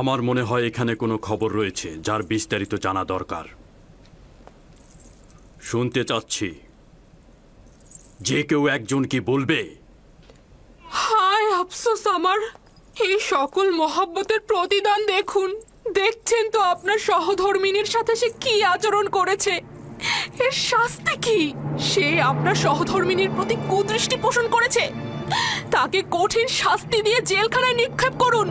আমার মনে হয় এখানে কোনো খবর রয়েছে যার বিস্তারিত জানা দরকার। শুনতে চাচ্ছি, যে কেউ একজন কি বলবে? হায় আফসোস আমার, এই সকল মহব্বতের প্রতিদান দেখুন। দেখছেন তো আপনার সহধর্মিনীর সাথে সে কি আচরণ করেছে। এর শাস্তি কি? সে আপনার সহধর্মিনীর প্রতি কুদৃষ্টি পোষণ করেছে। তাকে কঠিন শাস্তি দিয়ে জেলখানায় নিক্ষেপ করুন।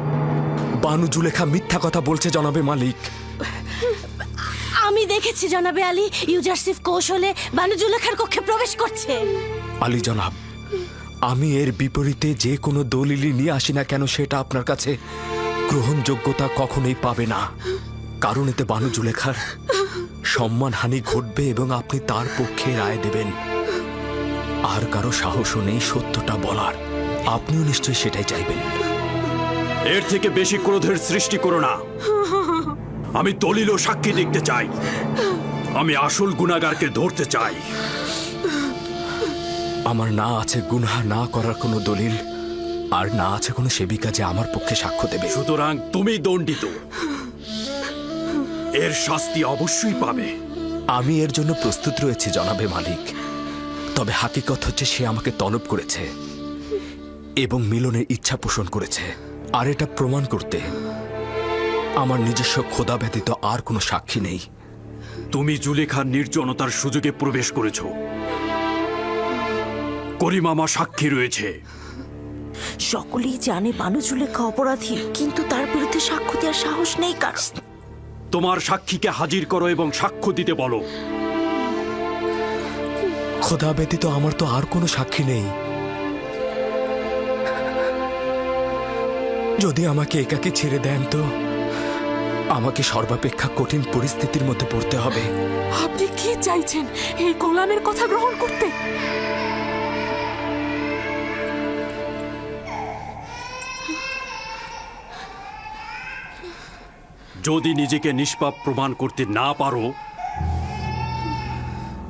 বানু জুলেখা মিথ্যা কথা বলছে জনাবে মালিক। আমি দেখেছি জনাবে আলী, ইউজারসিফ কৌশলে বানু জুলেখার কক্ষে প্রবেশ করছে। আলী জনাব, আমি এর বিপরীতে যে কোনো দলিলই নিয়ে আসি না কেন সেটা আপনার কাছে গ্রহণযোগ্যতা কখনোই পাবে না। কারণ এতে বানু জুলেখার সম্মানহানি ঘটবে এবং আপনি তার পক্ষে রায় দেবেন। আর কারো সাহসও নেই সত্যটা বলার। আপনিও নিশ্চয়ই সেটাই চাইবেন। এর থেকে বেশি ক্রোধের সৃষ্টি করো না। আমি দলিল ও সাক্ষী দেখতে চাই। আমি আসল গুনাহগারকে ধরতে চাই। আমার না আছে গুনাহ না করার কোনো দলিল, আর না আছে কোনো সেবিকা যে আমার পক্ষে সাক্ষ্য দেবে। সুতরাং তুমি দণ্ডিত। এর শাস্তি অবশ্যই পাবে। আমি এর জন্য প্রস্তুত রয়েছি জনাবে মালিক। তবে হাকিকত হচ্ছে সে আমাকে তলব করেছে এবং মিলনের ইচ্ছা পোষণ করেছে। আর এটা প্রমাণ করতে আমার নিজস্ব খোদা ব্যতীত আর কোনো সাক্ষী নেই। তুমি জুলেখার নির্জনতার সুযোগে প্রবেশ করেছ। করিমামা সাক্ষী রয়েছে। সকলেই জানে বানু জুলেখা অপরাধী, কিন্তু তার বিরুদ্ধে সাক্ষ্য দেওয়ার সাহস নেই কার। তোমার সাক্ষীকে হাজির করো এবং সাক্ষ্য দিতে বলো। খোদা ব্যতীত আমার তো আর কোনো সাক্ষী নেই। যদি আমাকে একাকে ছেড়ে দেন তো আমাকে সর্বাপেক্ষা কঠিন পরিস্থিতির মধ্যে পড়তে হবে। আপনি কি চাইছেন, এই গোলামের কথা গ্রহণ করতে? যদি নিজেকে নিষ্পাপ প্রমাণ করতে না পারো,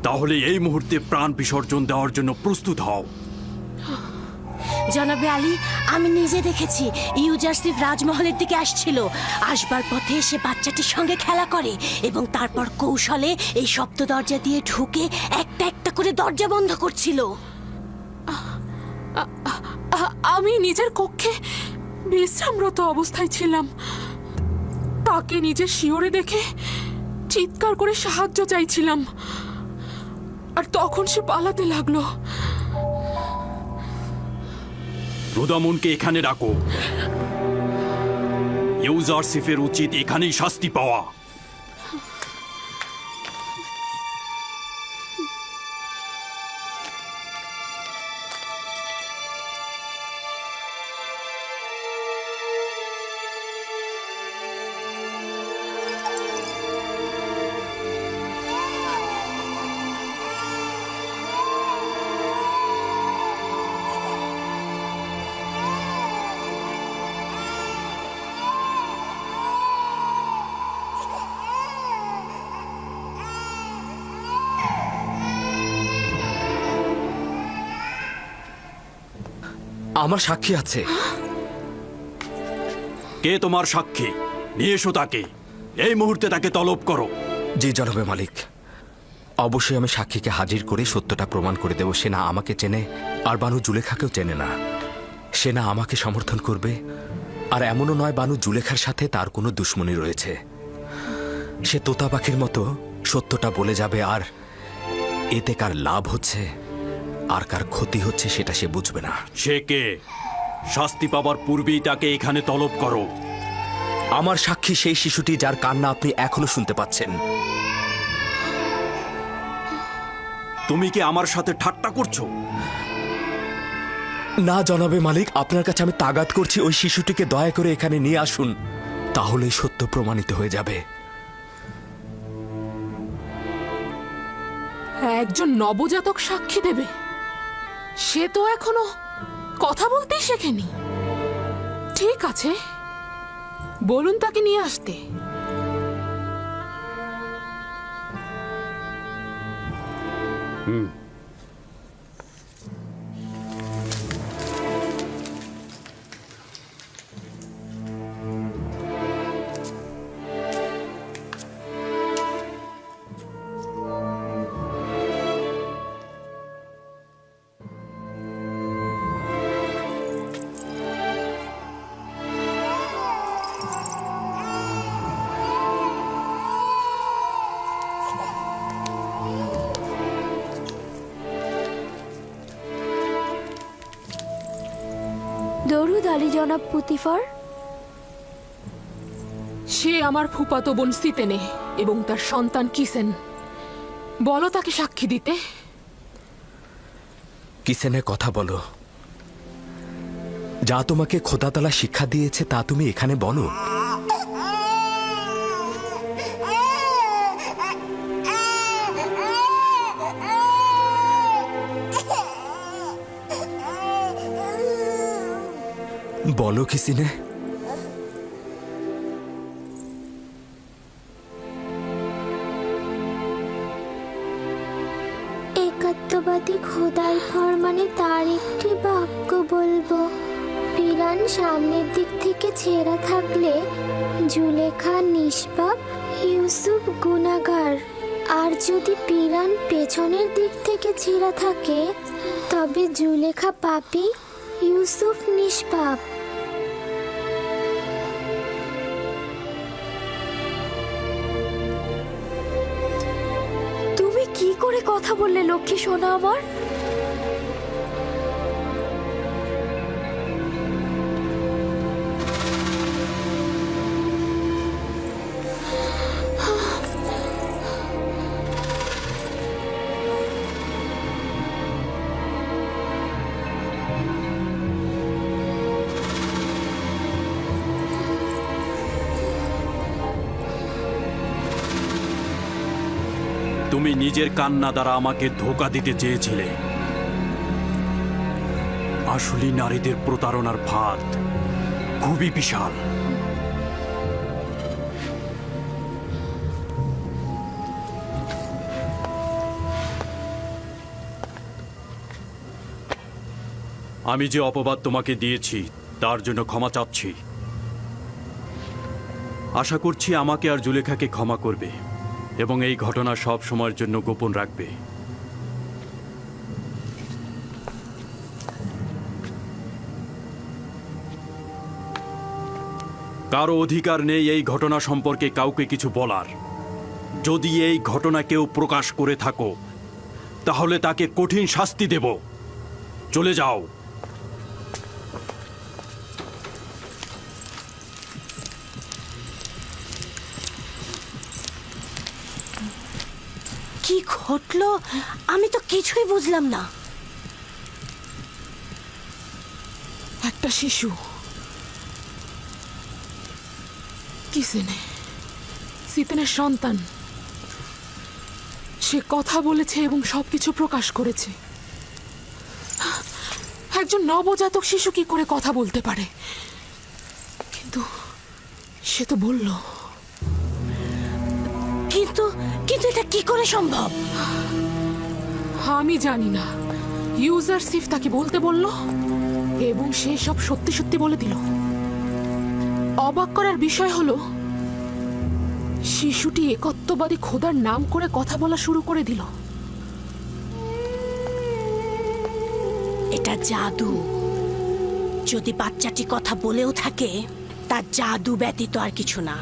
তাহলে এই মুহূর্তে প্রাণ বিসর্জন দেওয়ার জন্য প্রস্তুত হও। জনাবে আলী, আমি নিজে দেখেছি ইউজারসিফ রাজমহলের দিকে আসছিল। আসবার পথে সে বাচ্চাটির সঙ্গে খেলা করে এবং তারপর কৌশলে এই সপ্ত দরজা দিয়ে ঢুকে একটা একটা করে দরজা বন্ধ করছিল। আমি নিজের কক্ষে বিশ্রামরত অবস্থায় ছিলাম। তাকে নিজের শিয়রে দেখে চিৎকার করে সাহায্য চাইছিলাম, আর তখন সে পালাতে লাগলো। রুদামুনকে এখানে রাখো। ইউজারসিফের উচিত এখানেই শাস্তি পাওয়া। আমার সাক্ষী আছে। কে তোমার সাক্ষী? নিয়ে এসো তাকে। এই মুহূর্তে তাকে তলব করো। জি জনাবে মালিক, অবশ্যই আমি সাক্ষীকে হাজির করে সত্যটা প্রমাণ করে দেব। সে না আমাকে চেনে, আর বানু জুলেখাকেও চেনে না। সে না আমাকে সমর্থন করবে, আর এমনও নয় বানু জুলেখার সাথে তার কোনো দুশ্মনী রয়েছে। সে তোতা পাখির মতো সত্যটা বলে যাবে, আর এতে কার লাভ হচ্ছে আর কার ক্ষতি হচ্ছে সেটা সে বুঝবে না। সে কে? শাস্তি পাবার পূর্বেই তাকে এখানে তলব করো। আমার সাক্ষী সেই শিশুটি যার কান্না আপনি এখনো শুনতে পাচ্ছেন। তুমি কি আমার সাথে ঠাট্টা করছো? না জনাবে মালিক, আপনার কাছে আমি তাগাদ করছি ওই শিশুটিকে দয়া করে এখানে নিয়ে আসুন, তাহলেই সত্য প্রমাণিত হয়ে যাবে। একজন নবজাতক সাক্ষী দেবে? সে তো এখনো কথা বলতেই শেখেনি। ঠিক আছে, বলুন তাকে নিয়ে আসতে। দরুদ আলী জনাব পুতিফার। সে আমার ফুফাতো বোন সিতেনে এবং তার সন্তান কিসেন। বলো তাকে সাক্ষী দিতে। কিসেনের কথা বলো। যা তোমাকে খোদাতালা শিক্ষা দিয়েছে তা তুমি এখানে বলো। বলো কিসিনে। একাত্মবাদী খোদার ফরমানে তার একটি বাক্য বলবো। পিরান সামনের দিক থেকে ছেঁড়া থাকলে জুলেখা নিষ্পাপ, ইউসুফ গুনাহগার। আর যদি পিরান পেছনের দিক থেকে ছেঁড়া থাকে তবে জুলেখা পাপী, ইউসুফ নিষ্পাপ। তুমি কি করে কথা বললে লক্ষ্মী সোনা আমার? তুমি নিজের কান্না দ্বারা আমাকে ধোঁকা দিতে চেয়েছিলে। আসলে নারীদের প্রতারণার ফাঁদ খুবই বিশাল। আমি যে অপবাদ তোমাকে দিয়েছি তার জন্য ক্ষমা চাচ্ছি। আশা করছি আমাকে আর জুলেখাকে ক্ষমা করবে এবং এই ঘটনা সব সময়ের জন্য গোপন রাখবে। কারো অধিকার নেই এই ঘটনা সম্পর্কে কাউকে কিছু বলার। যদি এই ঘটনা কেউ প্রকাশ করে থাকো তাহলে তাকে কঠিন শাস্তি দেব। চলে যাও। কি ঘটলো আমি তো কিছুই বুঝলাম না। একটা শিশু কিসেনে, সিতেনের সন্তান, সে কথা বলেছে এবং সবকিছু প্রকাশ করেছে। একজন নবজাতক শিশু কি করে কথা বলতে পারে? কিন্তু সে তো বলল। কিন্তু কিন্তু এটা কি করে সম্ভব? আমি জানি না। ইউজারসিফ তাকে বলতে বলল এবং সে সব সত্যি সত্যি বলে দিল। অবাক করার বিষয় হলো শিশুটি একত্ববাদী খোদার নাম করে কথা বলা শুরু করে দিল। এটা জাদু। যদি বাচ্চাটি কথা বলেও থাকে তার জাদু ব্যতীত আর কিছু না।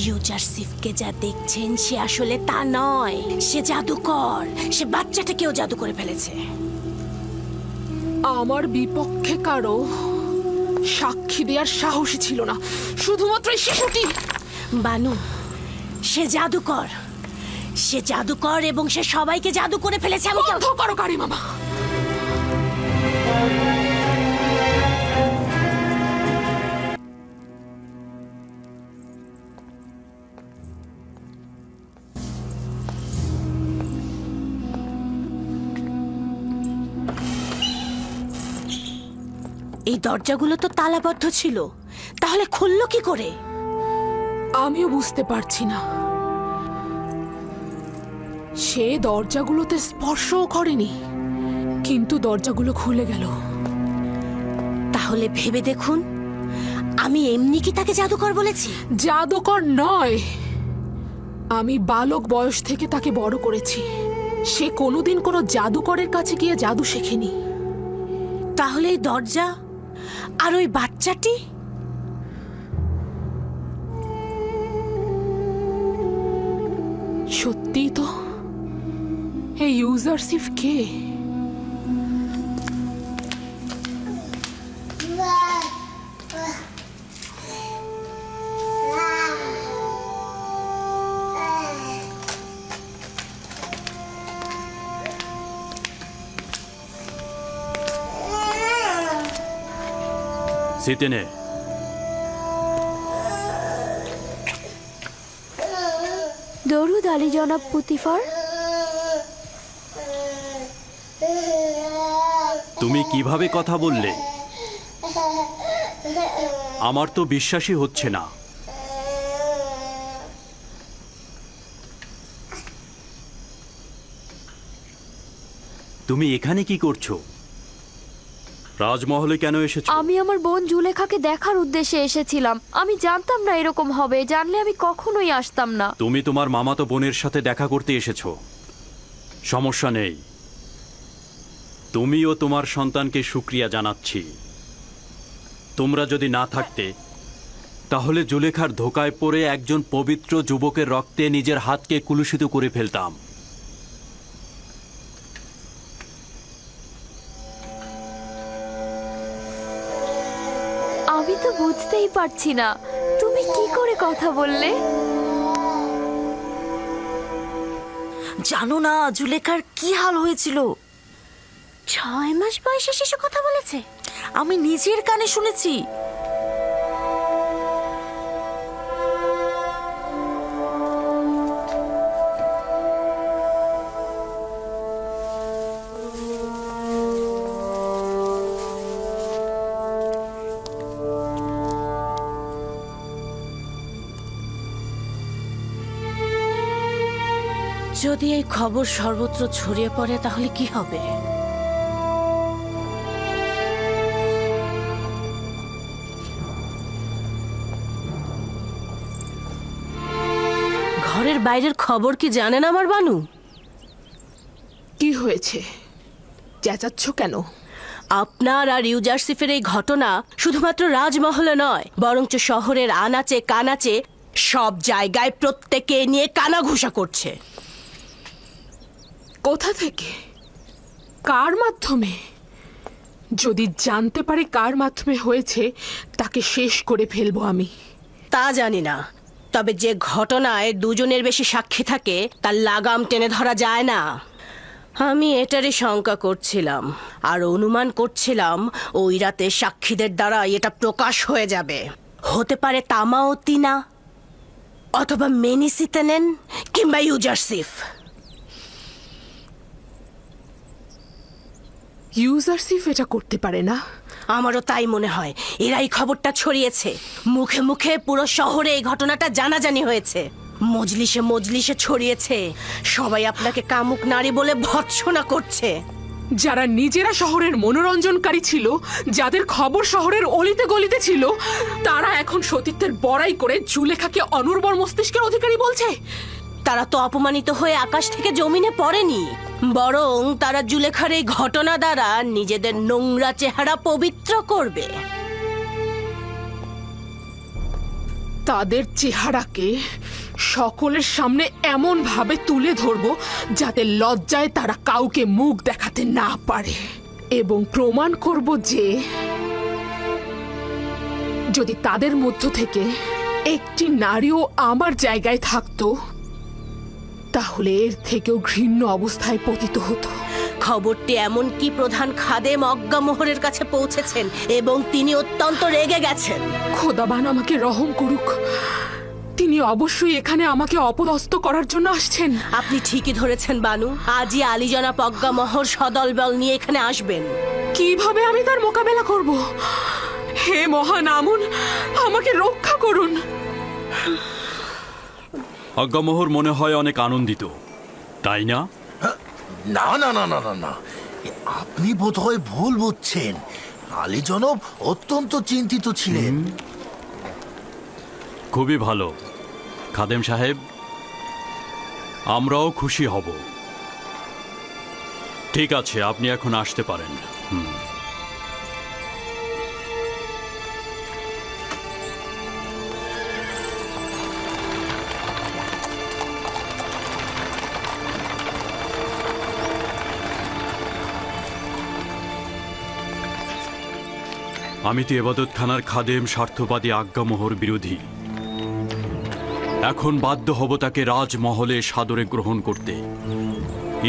ইউজারসিফকে যা দেখছেন সে আসলে তা নয়। সে জাদুকর। সে বাচ্চাটাকেও জাদু করে ফেলেছে। আমার বিপক্ষে কারো সাক্ষী দেওয়ার সাহসী ছিল না, শুধুমাত্র এই শিশুটি। বানু, সে জাদুকর। সে জাদুকর এবং সে সবাইকে জাদু করে ফেলেছে। আমি বন্ধ করো কারি মামা। এই দরজাগুলো তো তালাবদ্ধ ছিল, তাহলে খুললো কি করে? আমিও বুঝতে পারছি না। সে দরজাগুলোতে স্পর্শও করেনি, কিন্তু দরজাগুলো খুলে গেল। তাহলে ভেবে দেখুন, আমি এমনি কি তাকে জাদুকর বলেছি? জাদুকর নয়, আমি বালক বয়স থেকে তাকে বড় করেছি। সে কোনোদিন কোনো জাদুকরের কাছে গিয়ে জাদু শেখেনি। তাহলে এই দরজা আর ওই বাচ্চাটি? সত্যি তো, এই ইউজারসিফ কে? সিতেনে, দরুদ আলী জনাব পুতিফার। তুমি কিভাবে কথা বললে? আমার তো বিশ্বাসই হচ্ছে না। তুমি এখানে কি করছো? রাজমহলে কেন এসেছো? আমি আমার বোন জুলেখাকে দেখার উদ্দেশ্যে এসেছিলাম। আমি জানতাম না এরকম হবে, জানলে আমি কখনোই আসতাম না। তুমি তোমার মামাতো বোনের সাথে দেখা করতে এসেছো, সমস্যা নেই। তুমি ও তোমার সন্তানকে শুকরিয়া জানাচ্ছি। তোমরা যদি না থাকতে, তাহলে জুলেখার ধোকায় পড়ে একজন পবিত্র যুবকের রক্তে নিজের হাতকে কুলুষিত করে ফেলতাম। আমি তো বুঝতেই পারছি না তুমি কি করে কথা বললে। জানো না জুলেখার কি হাল হয়েছিল? 6 মাস বয়সে শিশু কথা বলেছে, আমি নিজের কানে শুনেছি। যদি এই খবর সর্বত্র ছড়িয়ে পড়ে তাহলে কি হবে? ঘরের বাইরের খবর কি জানেন আমার বানু? কি হয়েছে? চেঁচাচ্ছ কেন? আপনার আর ইউজারসিফের এই ঘটনা শুধুমাত্র রাজমহলে নয়, বরঞ্চ শহরের আনাচে কানাচে সব জায়গায় প্রত্যেকে নিয়ে কানাঘুষা করছে। কোথা থেকে? কার মাধ্যমে? যদি জানতে পারে কার মাধ্যমে হয়েছে, তাকে শেষ করে ফেলবো আমি। তা জানি না, তবে যে ঘটনায় দুজনের বেশি সাক্ষী থাকে তার লাগাম টেনে ধরা যায় না। আমি এটারই শঙ্কা করছিলাম, আর অনুমান করছিলাম ওই রাতে সাক্ষীদের দ্বারা এটা প্রকাশ হয়ে যাবে। হতে পারে তামা ও তিনা, অথবা মেনিসিতেনেন কিংবা ইউজারসিফ। ইউজারসিফ এটা করতে পারে না। আমারও তাই মনে হয়। এরাই খবরটা ছড়িয়েছে, মুখে মুখে পুরো শহরে এই ঘটনাটা জানাজানি হয়েছে, মজলিসে মজলিসে ছড়িয়েছে। সবাই আপনাকে কামুক নারী বলে ভৎসনা করছে। যারা নিজেরা শহরের মনোরঞ্জনকারী ছিল, যাদের খবর শহরের অলিতে গলিতে ছিল, তারা এখন সতীত্বের বড়াই করে জুলেখাকে অনুর্বর মস্তিষ্কের অধিকারী বলছে। তারা তো অপমানিত হয়ে আকাশ থেকে জমিনে পড়েনি, বরং তারা জুলেখার এই ঘটনা দ্বারা নিজেদের নোংরা চেহারা পবিত্র করবে। তাদের চেহারাকে সকলের সামনে এমন ভাবে তুলে ধরবো যাতে লজ্জায় তারা কাউকে মুখ দেখাতে না পারে, এবং প্রমাণ করব যে যদি তাদের মধ্য থেকে একটি নারীও আমার জায়গায় থাকতো, তাহলে এর থেকেও ঘৃণ্য অবস্থায় পতিত হতো। খবরটি এমনকি প্রধান খাদেম অজ্ঞা মোহরের কাছে পৌঁছেছেন এবং তিনি অত্যন্ত রেগে গেছেন। খোদাবান আমাকে রহম করুক। তিনি অবশ্যই এখানে আমাকে অপদস্থ করার জন্য আসছেন। আপনি ঠিকই ধরেছেন বানু, আজই আলীজনা অজ্ঞা মোহর সদল বল নিয়ে এখানে আসবেন। কিভাবে আমি তার মোকাবেলা করব? হে মহান আমুন, আমাকে রক্ষা করুন। আজ্ঞামোহর মনে হয় অনেক আনন্দিত, তাই না? না না না না না না, আপনি বোধহয় ভুল বুঝছেন। আলী জনব অত্যন্ত চিন্তিত ছিলেন। খুবই ভালো খাদেম সাহেব, আমরাও খুশি হব। ঠিক আছে, আপনি এখন আসতে পারেন। আমি তো এবাদতখানার খাদেম স্বার্থবাদী আজ্ঞামোহর বিরোধী। এখন বাধ্য হব তাকে রাজমহলে সাদরে গ্রহণ করতে।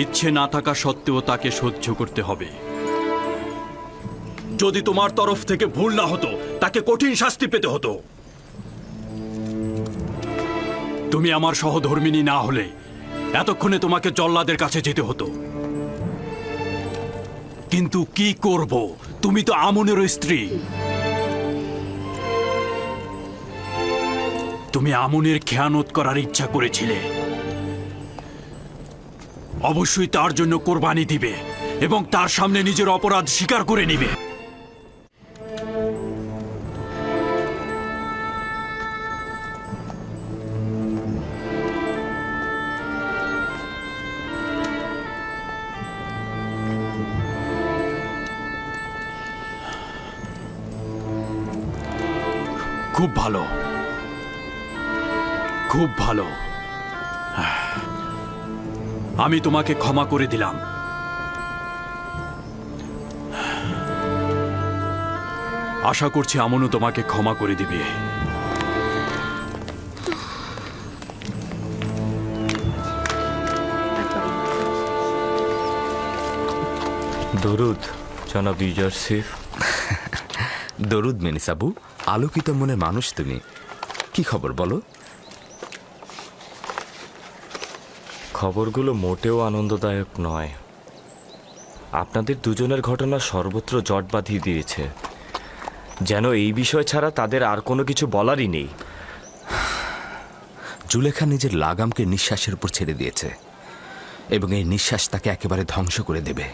ইচ্ছে না থাকা সত্ত্বেও তাকে সহ্য করতে হবে। যদি তোমার তরফ থেকে ভুল না হতো তাকে কঠিন শাস্তি পেতে হতো। তুমি আমার সহধর্মিনী না হলে এতক্ষণে তোমাকে জল্লাদের কাছে যেতে হতো। কিন্তু কি করব, তুমি তো আমনেরও স্ত্রী। তুমি আমনের খেয়ানত করার ইচ্ছা করেছিলে, অবশ্যই তার জন্য কোরবানি দিবে এবং তার সামনে নিজের অপরাধ স্বীকার করে নিবে। খুব ভালো, খুব ভালো। আমি তোমাকে ক্ষমা করে দিলাম। আশা করছি আমনও তোমাকে ক্ষমা করে দিবে। দরুদ জনাব ইউজারশিপ। দরুদ মেনিসাবু, আলোকিত মনের মানুষ তুমি। কি খবর বলো? খবরগুলো মোটেও আনন্দদায়ক নয়। আপনাদের দুজনের ঘটনা সর্বত্র জট বাঁধিয়ে দিয়েছে, যেন এই বিষয় ছাড়া তাদের আর কোনো কিছু বলারই নেই। জুলেখা নিজের লাগামকে নিঃশ্বাসের উপর ছেড়ে দিয়েছে এবং এই নিঃশ্বাস তাকে একেবারে ধ্বংস করে দেবে।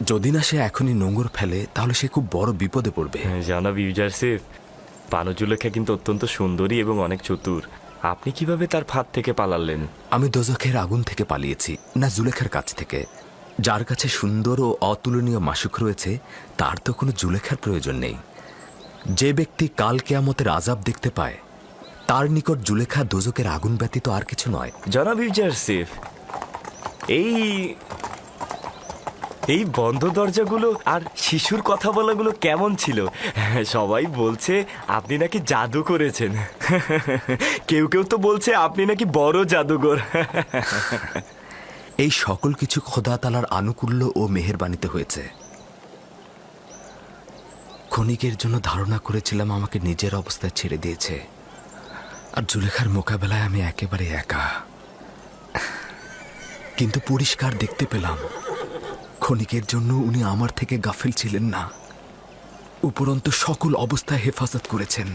যদি না সে এখনই নোঙর ফেলে তাহলে সে খুব বড় বিপদে পড়বে। জনাব ইউজারশিপ, বানুজুলেখা কিন্তু অত্যন্ত সুন্দরী এবং অনেক চতুর। আপনি কিভাবে তার ফাঁদ থেকে পালালেন? আমি দোজখের আগুন থেকে পালিয়েছি, না জুলেখার কাছ থেকে। যার কাছে সুন্দর ও অতুলনীয় মাসুক রয়েছে তার তো কোনো জুলেখার প্রয়োজন নেই। যে ব্যক্তি কাল কেয়ামতের আযাব দেখতে পায় তার নিকট জুলেখা দোজখের আগুন ব্যতীত আর কিছু নয়। জনাব ইউজারশিপ, এই বন্ধ দরজাগুলো আর শিশুর কথা বলাগুলো কেমন ছিল? সবাই বলছে আপনি নাকি জাদু করেছেন। কেউ কেউ তো বলছে আপনি নাকি বড় জাদুঘর। এই সকল কিছু খোদা তাআলার আনুকূল্য ও মেহেরবানিতে হয়েছে। ক্ষণিকের জন্য ধারণা করেছিলাম আমাকে নিজের অবস্থায় ছেড়ে দিয়েছে, আর জুলেখার মোকাবেলায় আমি একেবারে একা। কিন্তু পরিষ্কার দেখতে পেলাম ক্ষণিকের জন্য উনি আমার থেকে গাফিল ছিলেন না, উপরন্তু সকল অবস্থায় হেফাজত করেছেন।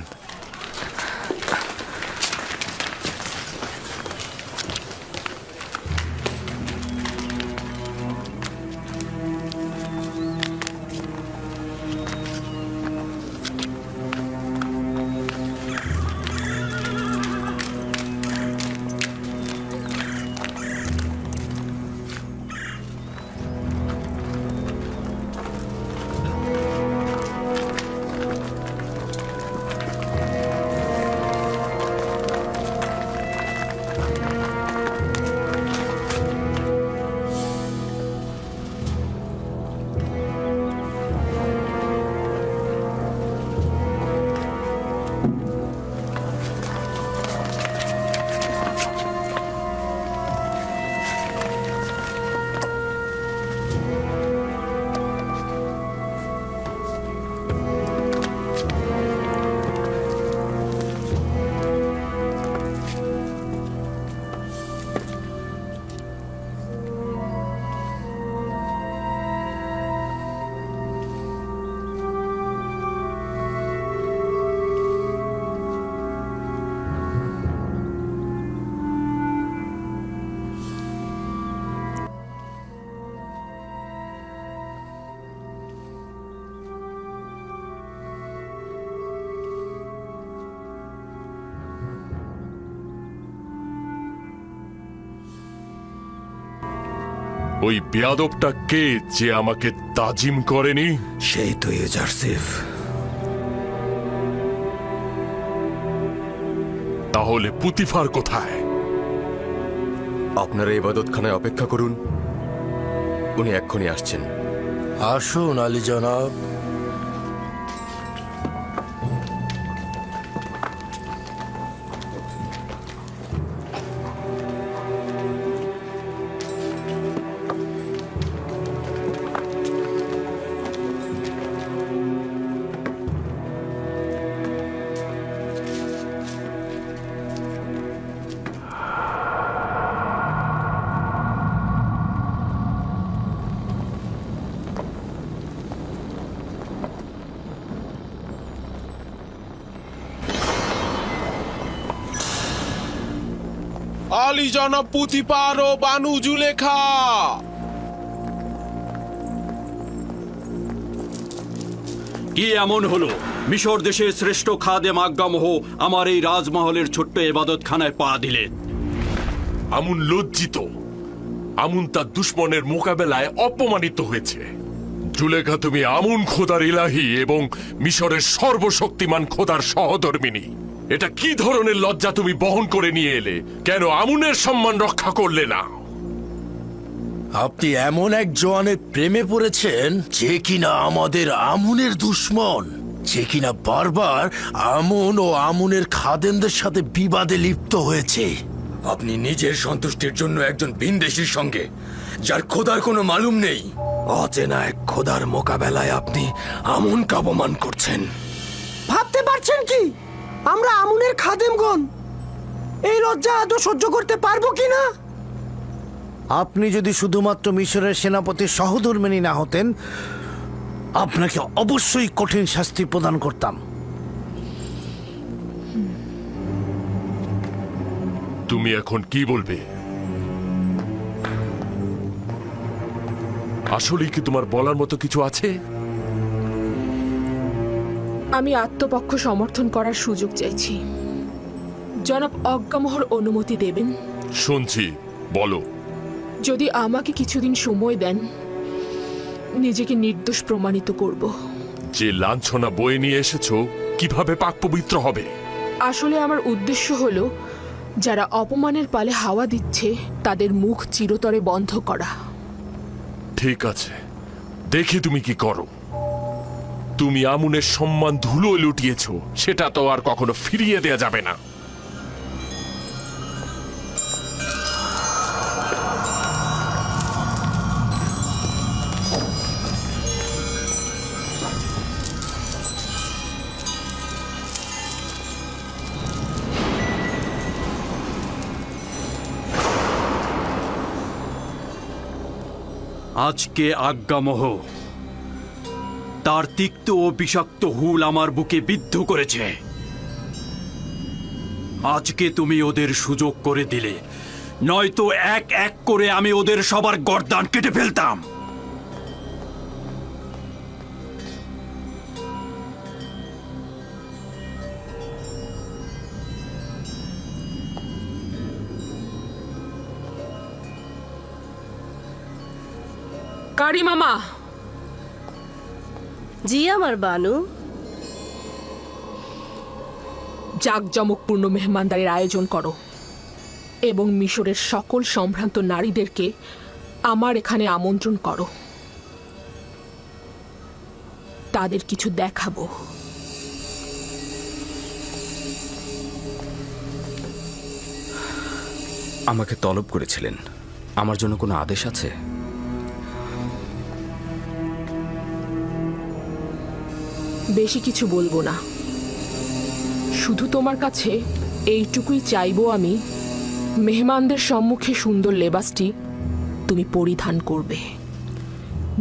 ওই বেয়াদবটা কে যে আমাকে তাজিম করেনি? সেই তো ইউজারশিপ। তাহলে পুতিফার কোথায়? আপনারা ইবাদতখানায় অপেক্ষা করুন, উনি এক্ষুনি আসছেন। আসুন আলী জনাব। আলী জনাব পুতিপার ও বানু জুলেখা। কি এমন হলো মিশর দেশের শ্রেষ্ঠ খাদেম আজ্ঞামোহ আমার এই রাজমহলের ছোট্ট এবাদতখানায় পা দিলেন? আমুন লজ্জিত। আমুন তার দুশ্মনের মোকাবেলায় অপমানিত হয়েছে। জুলেখা, তুমি আমুন খোদার ইলাহি এবং মিশরের সর্বশক্তিমান খোদার সহধর্মিনী। এটা কি ধরনের লজ্জা তুমি বহন করে নিয়ে এলে? কেন আমুনের সম্মান রক্ষা করলে না? আপনি এমন এক জওয়ানের প্রেমে পড়েছেন যে কিনা আমাদের আমুনের দুশ্মন, যে কিনা বারবার আমুন ও আমুনের খাদেমদের সাথে বিবাদে লিপ্ত হয়েছে। আপনি নিজের সন্তুষ্টির জন্য একজন ভিনদেশীর সঙ্গে, যার খোদার কোনো মালুম নেই, অচেনা এক খোদার মোকাবেলায় আপনি আমুনকে অপমান করছেন। ভাবতে পারছেন কি আমরা আমুনের খাদেমগণ এই লজ্জা আদৌ সহ্য করতে পারবো কিনা? আপনি যদি শুধুমাত্র মিশরের সেনাপতির সহধর্মিণী না হতেন, আপনাকে অবশ্যই কঠিন শাস্তি প্রদান করতাম। তুমি এখন কি বলবে? আসলে কি তোমার বলার মতো কিছু আছে? আমি আত্মপক্ষ সমর্থন করার সুযোগ চাইছি। জনাব অজ্ঞামোহর অনুমতি দেবেন? শুনছি, বলো। যদি আমাকে কিছুদিন সময় দেন, নিজেকে নির্দোষ প্রমাণিত করব। যে লাঞ্ছনা বয়ে নিয়ে এসেছো কিভাবে পাক পবিত্র হবে? আসলে আমার উদ্দেশ্য হলো যারা অপমানের পালে হাওয়া দিচ্ছে তাদের মুখ চিরতরে বন্ধ করা। ঠিক আছে, দেখি তুমি কি করো। তুমি আমুনের সম্মান ধুলো লুটিয়েছো, সেটা তো আর কখনো ফিরিয়ে দেয়া যাবে না। আজকে আজ্ঞামোহ তার তিক্ত ও বিষাক্ত হুল আমার বুকে বিদ্ধ করেছে। আজকে তুমি ওদের সুযোগ করে দিলে, নয়তো এক এক করে আমি ওদের সবার গর্দান কেটে ফেলতাম। কারি মামা। জি আমার বানু। জাঁকজমকপূর্ণ মেহমানদারির আয়োজন করো এবং মিশরের সকল সম্ভ্রান্ত নারীদেরকে আমার এখানে আমন্ত্রণ করো। তাদের কিছু দেখাবো। আমাকে তলব করেছিলেন, আমার জন্য কোনো আদেশ আছে? বেশি কিছু বলবো না, শুধু তোমার কাছে এইটুকুই চাইবো আমি, মেহমানদের সম্মুখে সুন্দর লেবাসটি তুমি পরিধান করবে,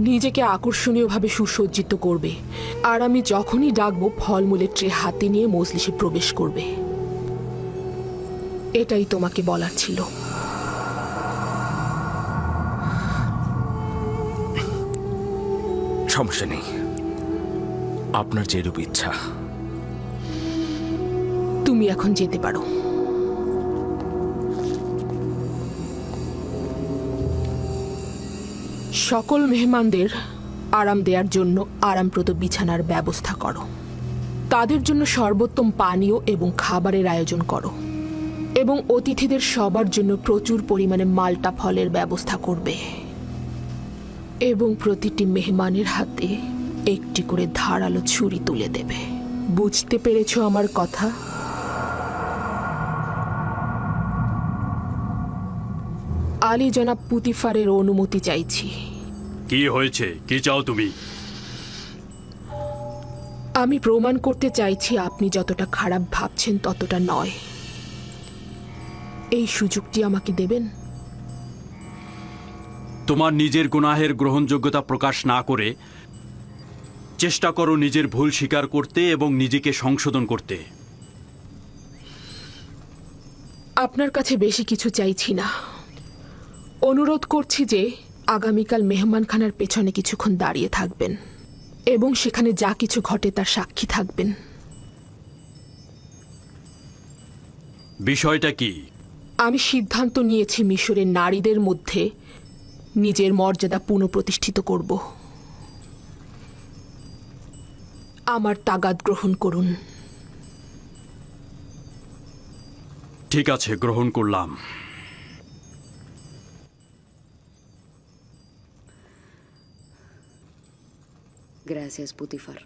নিজেকে আকর্ষণীয়ভাবে সুসজ্জিত করবে, আর আমি যখনই ডাকবো ফলমূলের ট্রে হাতে নিয়ে মজলিসে প্রবেশ করবে। এটাই তোমাকে বলার ছিল। সমস্যা নেই, আপনার যেরূপ ইচ্ছা। তুমি এখন যেতে পারো। সকল মেহমানদের আরাম দেওয়ার জন্য আরামপ্রদ বিছানার ব্যবস্থা করো। তাদের জন্য সর্বোত্তম পানীয় এবং খাবারের আয়োজন করো এবং অতিথিদের সবার জন্য প্রচুর পরিমাণে মাল্টা ফলের ব্যবস্থা করবে এবং প্রতিটি মেহমানের হাতে একটি করে ধারালো ছুরি তুলে দেবে। বুঝতে পেরেছো আমার কথা? আলী জনাব পুতিফারের অনুমতি চাইছি। কি হয়েছে? কি চাও তুমি? আমি প্রমাণ করতে চাইছি আপনি যতটা খারাপ ভাবছেন ততটা নয়। এই সুযোগটি আমাকে দেবেন? তোমার নিজের গুনাহের গ্রহণযোগ্যতা প্রকাশ না করে চেষ্টা করো নিজের ভুল স্বীকার করতে এবং নিজেকে সংশোধন করতে। আপনার কাছে বেশি কিছু চাইছি না। অনুরোধ করছি যে আগামীকাল মেহমানখানার পেছনে কিছুক্ষণ দাঁড়িয়ে থাকবেন এবং সেখানে যা কিছু ঘটে তার সাক্ষী থাকবেন। বিষয়টা কি? আমি সিদ্ধান্ত নিয়েছি মিশরের নারীদের মধ্যে নিজের মর্যাদা পুনঃপ্রতিষ্ঠিত করব। আমার তাগাদ গ্রহণ করুন। ঠিক আছে, গ্রহণ করলাম। Gracias, Putifar.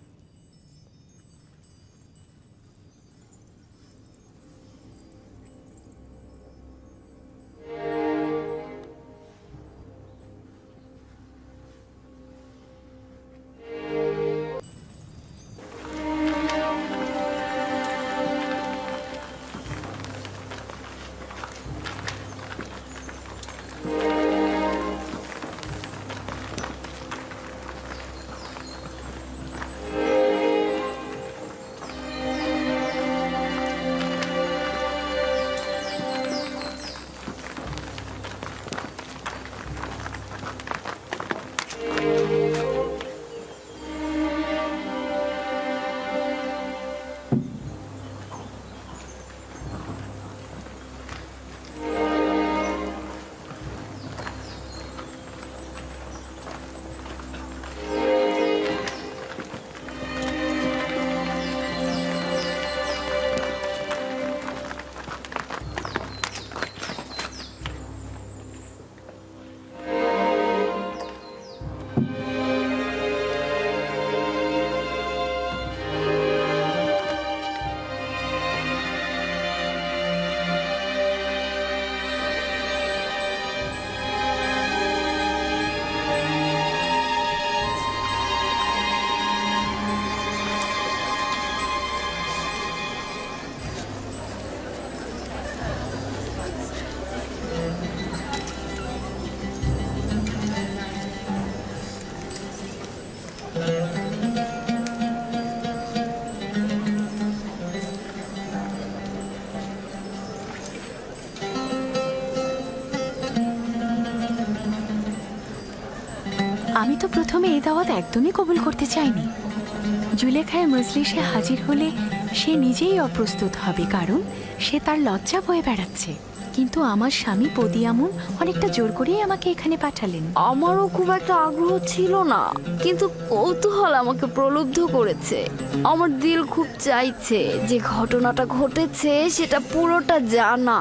আমি তো প্রথমে এই দাওয়াত একদমই কবুল করতে চাইনি। জুলেখায় মজলিসে হাজির হলে সে নিজেই অপ্রস্তুত হবে, কারণ সে তার লজ্জা বয়ে বেড়াচ্ছে। কিন্তু আমার স্বামী পদিয়ামুন অনেকটা জোর করেই আমাকে এখানে পাঠালেন। আমারও খুব একটা আগ্রহ ছিল না, কিন্তু কৌতূহল আমাকে প্রলুব্ধ করেছে। আমার দিল খুব চাইছে যে ঘটনাটা ঘটেছে সেটা পুরোটা জানা।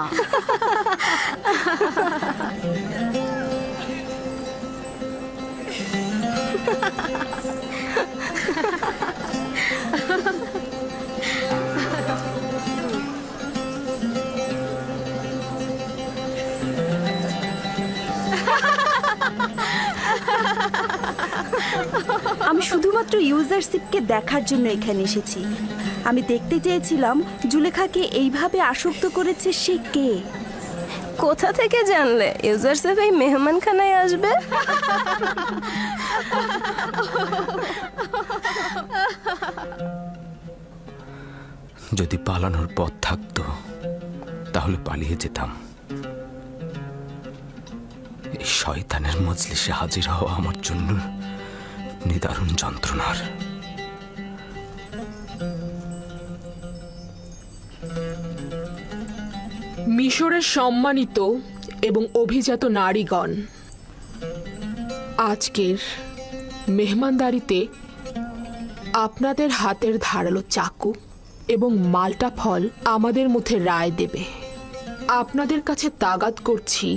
আমি শুধুমাত্র ইউজারশিপকে দেখার জন্য এখানে এসেছি। আমি দেখতে চেয়েছিলাম জুলেখাকে এইভাবে আসক্ত করেছে সে কে। কোথা থেকে জানলে ইউজারশিপ এই মেহমানখানায় আসবে? যদি পালানোর পথ থাকতো তাহলে পালিয়ে যেতাম। এই শয়তানের মজলিসে হাজির হওয়া আমার জন্য নিদারুণ যন্ত্রণার। মিশরের সম্মানিত এবং অভিজাত নারীগণ, আজকের মেহমানদারিতে আপনাদের হাতের ধারালো চাকু এবং মাল্টা ফল আমাদের মধ্যে রায় দেবে। আপনাদের কাছে তাগাদ করছি,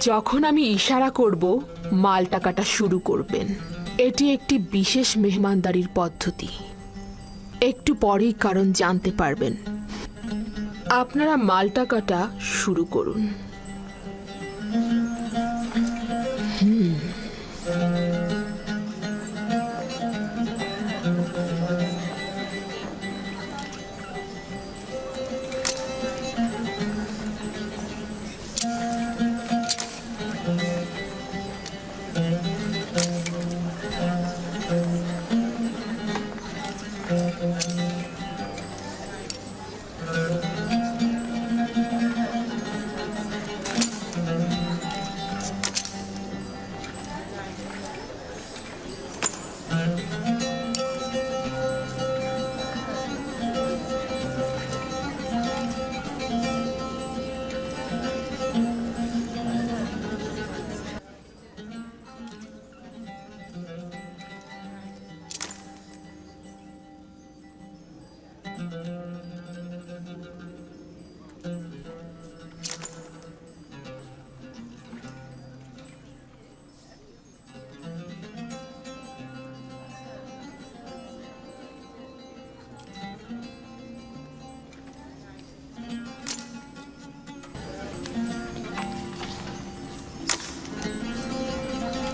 যখন আমি ইশারা করব মালটা কাটা শুরু করবেন। এটি একটি বিশেষ মেহমানদারির পদ্ধতি। একটু পরেই কারণ জানতে পারবেন। আপনারা মালটা কাটা শুরু করুন।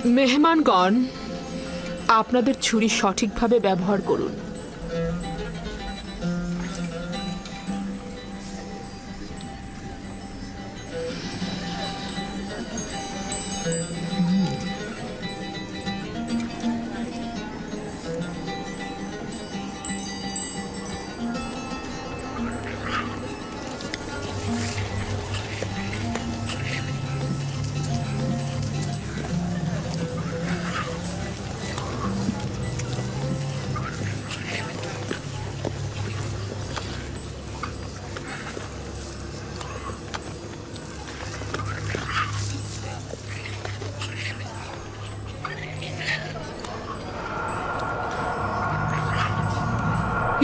মেহমানগণ, আপনাদের ছুরি সঠিকভাবে ব্যবহার করুন।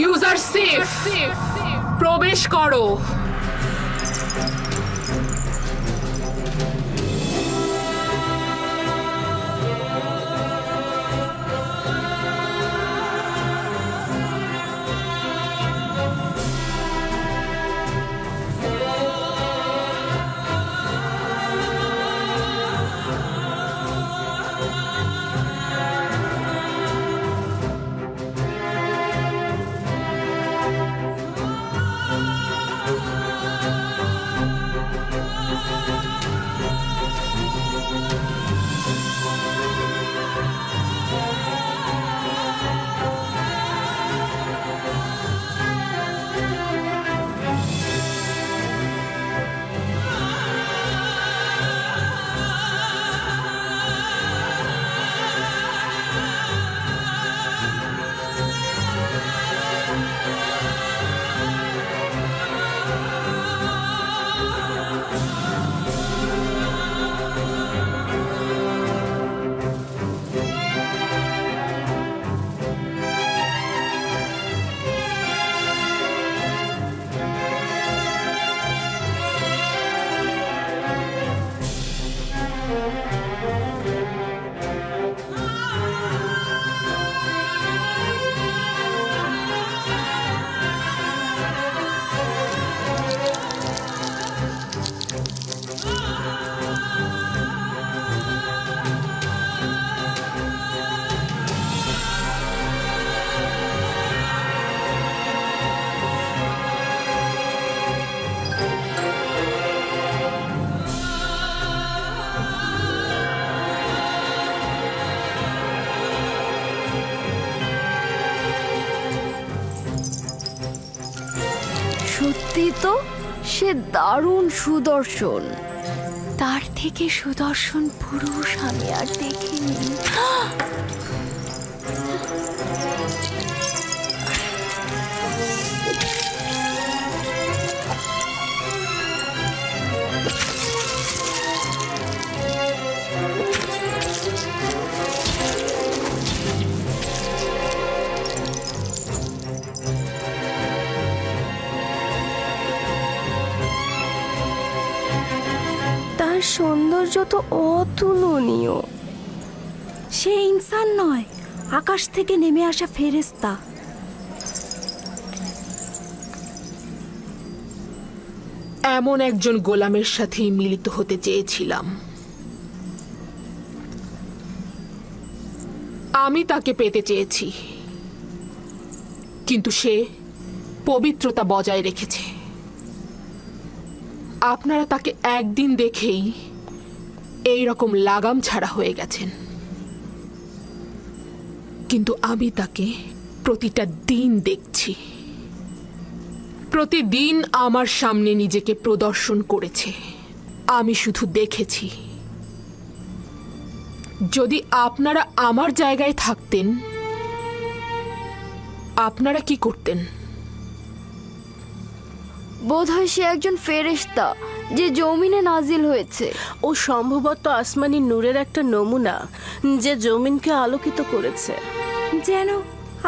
ইউজার সেফ, প্রবেশ করো। সত্যি তো, সে দারুণ সুদর্শন। তার থেকে সুদর্শন পুরুষ আমি আর দেখিনি। তার সৌন্দর্য তো অতুলনীয়। সে ইনসান নয়, আকাশ থেকে নেমে আসা ফেরেশতা। এমন একজন গোলামের সাথেই মিলিত হতে চেয়েছিলাম। আমি তাকে পেতে চেয়েছি, কিন্তু সে পবিত্রতা বজায় রেখেছে। আপনারা তাকে একদিন দেখেই এই রকম লাগাম ছাড়া হয়ে গেছেন, কিন্তু আমি তাকে প্রতিটা দিন দেখছি। প্রতিদিন আমার সামনে নিজেকে প্রদর্শন করেছে, আমি শুধু দেখেছি। যদি আপনারা আমার জায়গায় থাকতেন, আপনারা কি করতেন? বোধহয় সে একজন ফেরেশতা যে জমিনে নাজিল হয়েছে। ও সম্ভবত আসমানি নূরের একটা নমুনা যে জমিনকে আলোকিত করেছে। যেন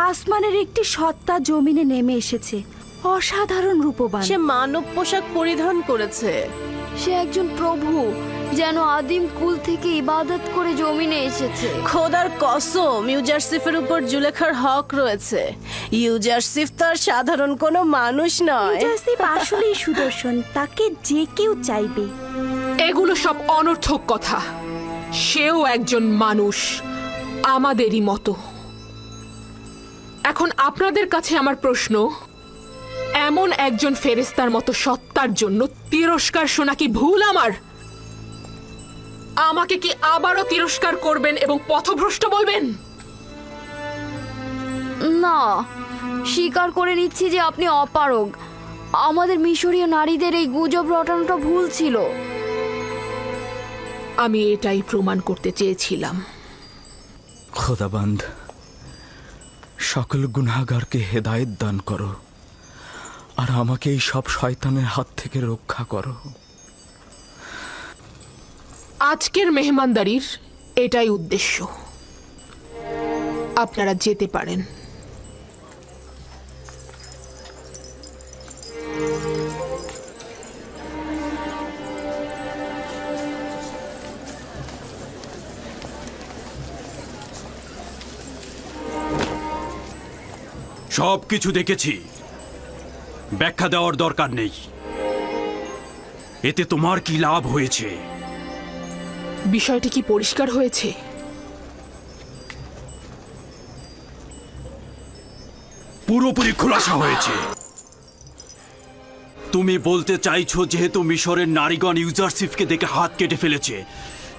আসমানের একটি সত্তা জমিনে নেমে এসেছে, অসাধারণ রূপবান। সে মানব পোশাক পরিধান করেছে। সে একজন প্রভু, যেন আদিম কুল থেকে ইবাদত করে জমিনে এসেছে। খোদার কসম, ইউজারসিফের উপর জুলেখার হক রয়েছে। ইউজারসিফ তার সাধারণ কোনো মানুষ নয়। ইউজারসিফ আসলেই সুদর্শন, তাকে যে কেউ চাইবে। এগুলো সব অনর্থক কথা। সেও একজন মানুষ, আমাদেরই মতো। এখন আপনাদের কাছে আমার প্রশ্ন, এমন একজন ফেরেশতার মতো সত্তার জন্য তিরস্কার শোনা কি ভুল আমার? আমাকে কি আবারও তিরস্কার করবেন এবং পথভ্রষ্ট বলবেন? না, স্বীকার করে নিচ্ছি যে আপনি অপারগ। আমাদের মিশরীয় নারীদের এই গুজব রটানোটা ভুল ছিল। আমি এটাই প্রমাণ করতে চেয়েছিলাম। খোদাবান্দ, সকল গুনাহগারকে হেদায়েত দান করো আর আমাকে এই সব শয়তানের হাত থেকে রক্ষা করো। আজকের মেহমানদারির এটাই উদ্দেশ্য। আপনারা যেতে পারেন। সব কিছু দেখেছি, ব্যাখ্যা দেওয়ার দরকার নেই। এতে তোমার কি লাভ হয়েছে? বিষয়টি কি পরিষ্কার হয়েছে? পুরোপুরি খোলাসা হয়েছে। তুমি বলতে চাইছো যেহেতু মিশরের নারীগণ ইউজারশিপকে দেখে হাত কেটে ফেলেছে,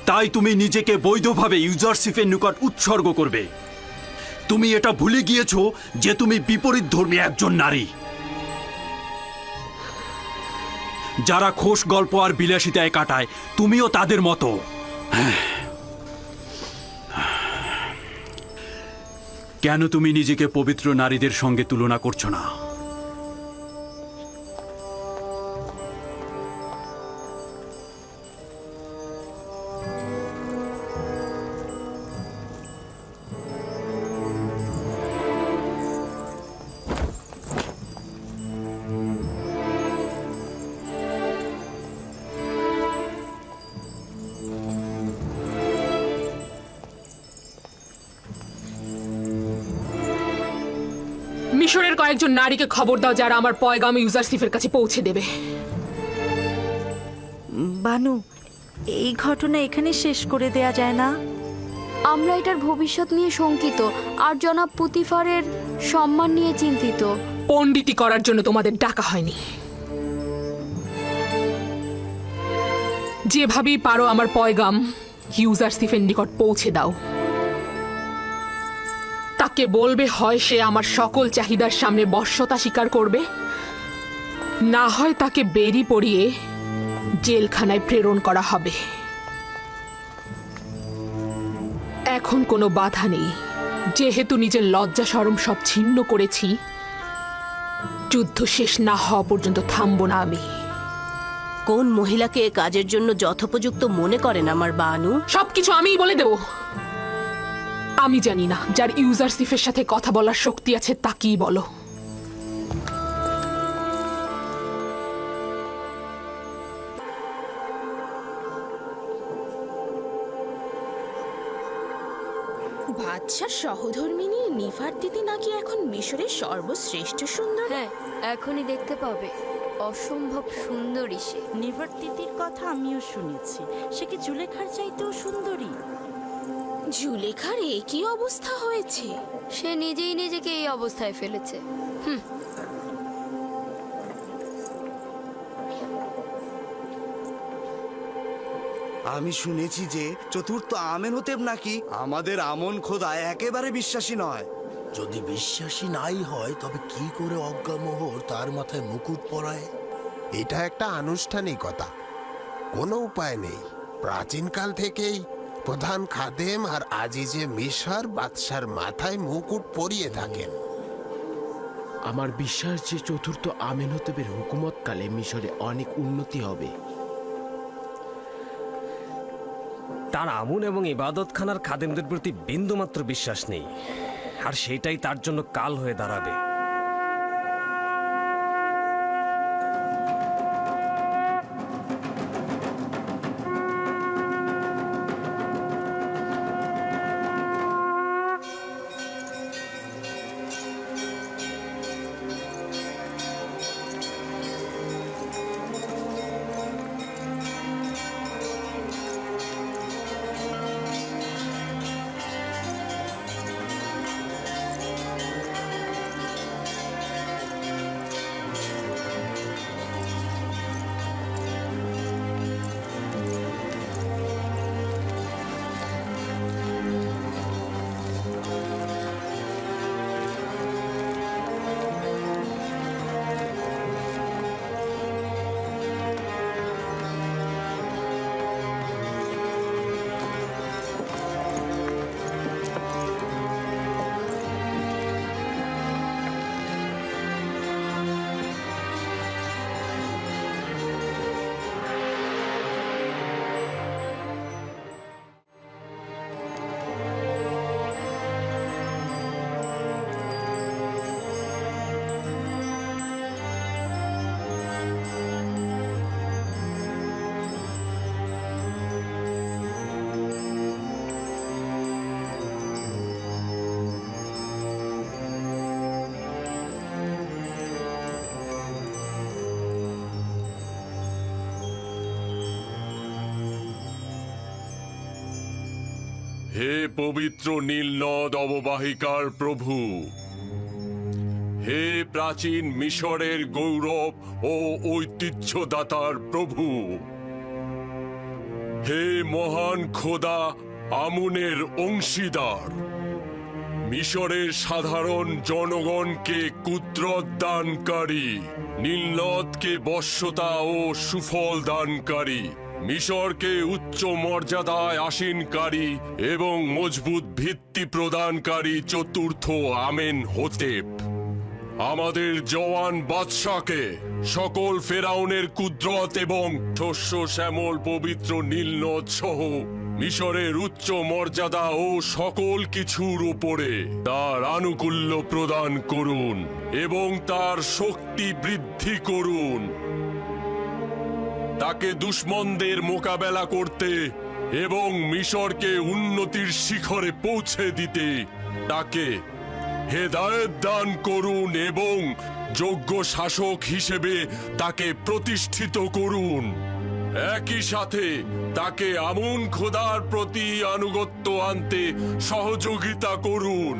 তাই তুমি নিজেকে বৈধভাবে ইউজারশিপের নিকট উৎসর্গ করবে। তুমি এটা ভুলে গিয়েছো যে তুমি বিপরীত ধর্মী একজন নারী। যারা খোশ গল্প আর বিলাসিতায় কাটায়, তুমিও তাদের মতো। কেন তুমি নিজেকে পবিত্র নারীদের সঙ্গে তুলনা করছো না? মিশরের কয়েকজন নারীকে খবর দাও যারা আমার পয়গাম ইউজারশিপের কাছে পৌঁছে দেবে। বানু, এই ঘটনা এখানে শেষ করে দেয়া যায় না? আমরা এটার ভবিষ্যৎ নিয়ে শঙ্কিত আর জনাব পুতিফারের সম্মান নিয়ে চিন্তিত। পণ্ডিতি করার জন্য তোমাদের ডাকা হয়নি। যেভাবেই পারো আমার পয়গাম ইউজারশিপের নিকট পৌঁছে দাও। তাকে বলবে হয় সে আমার সকল চাহিদার সামনে বশ্যতা স্বীকার করবে, না হয় তাকে বেরি পড়িয়ে জেলখানায় প্রেরণ করা হবে। এখন কোনো বাধা নেই, যেহেতু নিজের লজ্জা শরম সব ছিন্ন করেছি। যুদ্ধ শেষ না হওয়া পর্যন্ত থামবো না আমি। কোন মহিলাকে এ কাজের জন্য যথোপযুক্ত মনে করেন আমার বানু? সবকিছু আমিই বলে দেব। আমি জানি না, যার ইউজারশিপের সাথে কথা বলার শক্তি আছে তাকেই বলো। বাদশার সহধর্মিনী নিফারতিতি নাকি এখন মিশরের সর্বশ্রেষ্ঠ সুন্দর। হ্যাঁ, এখনই দেখতে পাবে। অসম্ভব সুন্দরী সে। নিফারতিতির কথা আমিও শুনেছি। সে কি জুলেখার চাইতেও সুন্দরী? জুলেখার একই অবস্থা হয়েছে। সে নিজেই নিজেকে এই অবস্থায় ফেলেছে। আমি শুনেছি যে চতুর্থ আমেনহোতেব নাকি আমাদের আমন খোদায় একেবারে বিশ্বাসী নয়। যদি বিশ্বাসী নাই হয় তবে কি করে অজ্ঞামোহর তার মাথায় মুকুট পরায়? এটা একটা আনুষ্ঠানিকতা, কোনো উপায় নেই। প্রাচীনকাল থেকেই প্রধান খাদেম আর আজিজে মিশর বাদশার মাথায় মুকুট পরিয়ে থাকেন। আমার বিশ্বাস যে চতুর্থ আমেনহোতেবের হুকুমতকালে মিশরে অনেক উন্নতি হবে। তার আমুন এবং ইবাদতখানার খাদেমদের প্রতি বিন্দুমাত্র বিশ্বাস নেই, আর সেটাই তার জন্য কাল হয়ে দাঁড়াবে। হে পবিত্র নীল নদ অববাহিকার প্রভু, হে প্রাচীন মিশরের গৌরব ও ঐতিহ্যদাতার প্রভু, হে মহান খোদা আমুনের অংশীদার, মিশরের সাধারণ জনগণকে কুদরত দানকারী, নীলনদকে বশ্যতা ও সুফল দানকারী, মিশরকে উচ্চ মর্যাদায় আসীনকারী এবং মজবুত ভিত্তি প্রদানকারী চতুর্থ আমেন হোতেপ, আমাদের জওয়ান বাদশাকে সকল ফেরাউনের কুদরত এবং শস্য শ্যামল পবিত্র নীলনদ সহ মিশরের উচ্চ মর্যাদা ও সকল কিছুর উপরে তার আনুকূল্য প্রদান করুন এবং তার শক্তি বৃদ্ধি করুন। তাকে দুশমনদের মোকাবেলা করতে এবং মিশরকে উন্নতির শিখরে পৌঁছে দিতে তাকে হেদায়েত দান করুন এবং যোগ্য শাসক হিসেবে তাকে প্রতিষ্ঠিত করুন। একই সাথে তাকে আমুন খোদার প্রতি আনুগত্য আনতে সহযোগিতা করুন।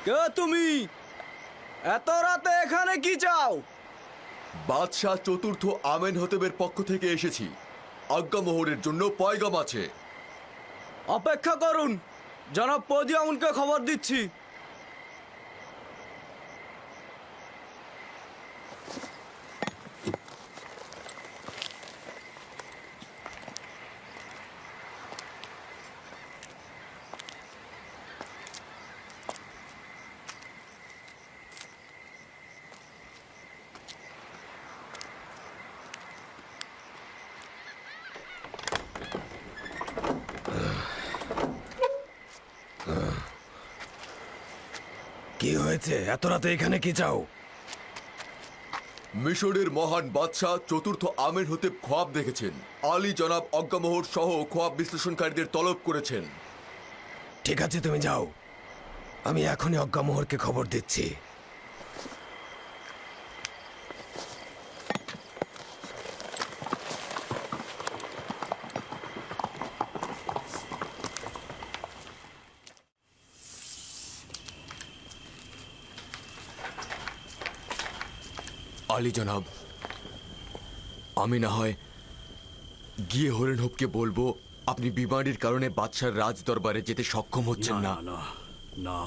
কে তুমি? এত রাতে এখানে কি চাও? বাদশাহ চতুর্থ আমেনহতেবের পক্ষ থেকে এসেছি। আজ্ঞামোহরের জন্য পয়গাম আছে। অপেক্ষা করুন, জনাব পদিয়ামুনকে খবর দিচ্ছি। কি হয়েছে? এত রাতে এখানে কি চাও? মিশরের মহান বাদশাহ চতুর্থ আমেনহতেব খোয়াব দেখেছেন। আলী জনাব অজ্ঞামোহর সহ খোয়াব বিশ্লেষণকারীদের তলব করেছেন। ঠিক আছে, তুমি যাও, আমি এখনই অজ্ঞামোহরকে খবর দিচ্ছি। আলী জনাব, আমি না হয় গিয়ে হরেনহবকে বলবো আপনি বিমারির কারণে বাদশার রাজ দরবারে যেতে সক্ষম হচ্ছেন না। না না,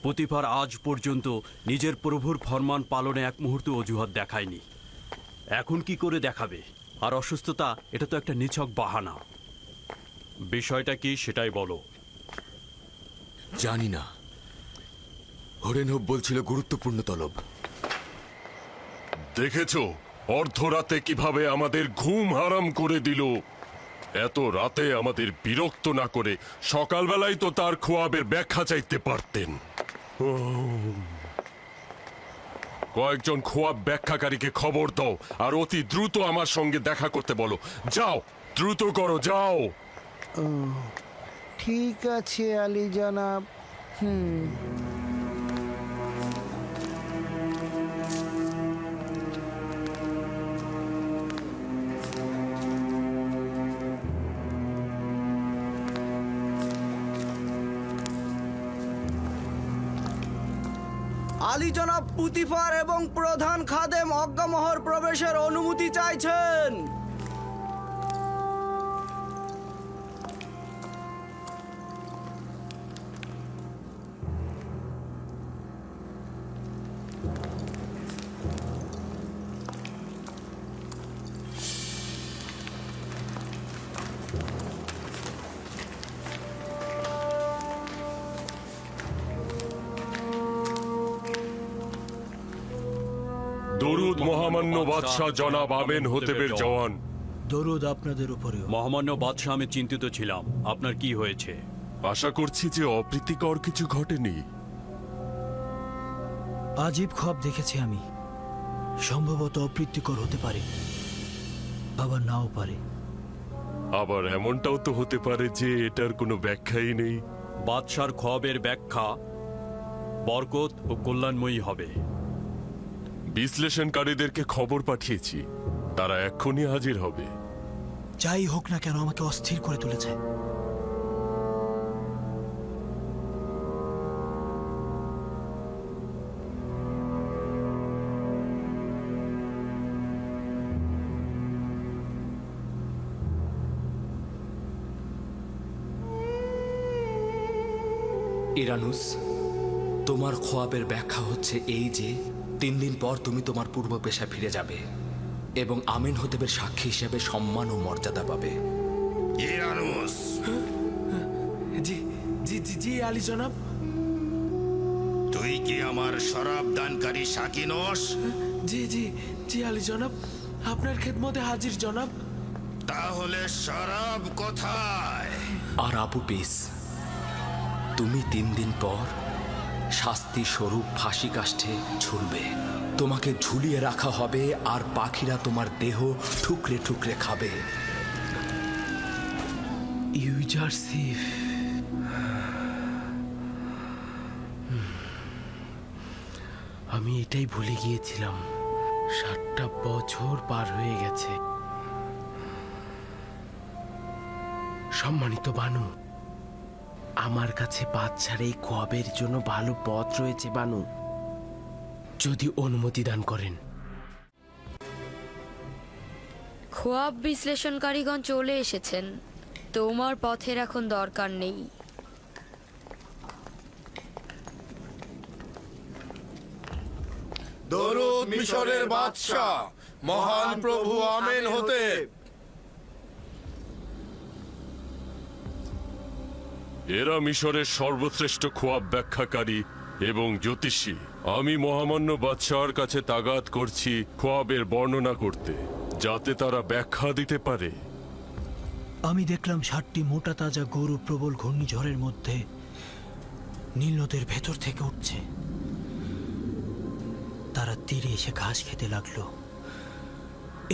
পতিফার আজ পর্যন্ত নিজের প্রভুর ফরমান পালনে এক মুহূর্ত অজুহাত দেখায়নি। এখন কি করে দেখাবে? আর অসুস্থতা, এটা তো একটা নিছক বাহানা। বিষয়টা কি সেটাই বলো। জানি না, হরেনহব বলছিল গুরুত্বপূর্ণ তলব। দেখেছো অর্ধরাতে কিভাবে আমাদের ঘুম হারাম করে দিল। এত রাতে আমাদের বিরক্ত না করে সকালবেলায় তো তার খোয়াবের ব্যাখ্যা চাইতে পারতেন। কয়েকজন খোয়াব ব্যাখ্যাকারীকে খবর দাও আর অতি দ্রুত আমার সঙ্গে দেখা করতে বলো। যাও, দ্রুত করো, যাও। ঠিক আছে আলী জনাব। আলী জনাব পুতিফার এবং প্রধান খাদেম অজ্ঞামোহর প্রবেশের অনুমতি চাইছেন। দরুদ মহামান্য বাদশাহ জনাব আমেনহতেবের জওয়ান। দরুদ আপনাদের উপরেও। মহামান্য বাদশাহ, আমি চিন্তিত ছিলাম। আপনার কি হয়েছে? আশা করছি যে অপ্রীতিকর কিছু ঘটেনি। আজীব খোয়াব দেখেছি আমি। সম্ভবত অপ্রীতিকর হতে পারে, আবার নাও পারে। আবার এমনটাও তো হতে পারে যে এটার কোনো ব্যাখ্যাই নেই। বাদশার খোয়াবের ব্যাখ্যা বরকত ও কল্যাণময়ী হবে। বিশ্লেষণকারীদেরকে খবর পাঠিয়েছি, তারা এক্ষুনি হাজির হবে। যাই হোক না কেন, আমাকে অস্থির করে তুলেছে। ইরানুস, তোমার খোয়াবের ব্যাখ্যা হচ্ছে এই যে 3 দিন পর তুমি তোমার পূর্ব পেশায় ফিরে যাবে এবং আমেনহতেবের সাক্ষী হিসেবে সম্মান ও মর্যাদা পাবে। ইরানুস, জি জি জি জি আলী জনাব। তুই কি আমার শরাব দানকারী সাকি নস? জি জি জি আলী জনাব, আপনার খেদমতে হাজির জনাব। তাহলে শরাব কোথায়? আর আবু পিস, তুমি 3 দিন পর শাস্তি স্বরূপ ফাঁসি কাষ্ঠে ঝুলবে। তোমাকে ঝুলিয়ে রাখা হবে আর পাখিরা তোমার দেহ ঠুকরে ঠুকরে খাবে। ইউজারসিফ, আমি এটাই ভুলে গিয়েছিলাম। 7টা বছর পার হয়ে গেছে। সম্মানিত বানু, আমার কাছে বাচ্চার এই খোয়াবের জন্য ভালো পথ রয়েছে বানু, যদি অনুমতি দান করেন। খোয়াব বিশ্লেষণকারীগণ চলে এসেছেন, তোমার পথের এখন দরকার নেই। দরুদ মিশরের বাদশাহ মহান প্রভু আমেন হতে। এরা মিশরের সর্বশ্রেষ্ঠ খোয়াব ব্যাখ্যাকারী এবং জ্যোতিষী। আমি মহামান্য বাদশাহর কাছে তাগাদ করছি খোয়াবের বর্ণনা করতে, যাতে তারা ব্যাখ্যা দিতে পারে। আমি দেখলাম 7টি মোটা তাজা গরু প্রবল ঘূর্ণিঝড়ের মধ্যে নীল নদের ভেতর থেকে উঠছে। তারা তীরে এসে ঘাস খেতে লাগলো।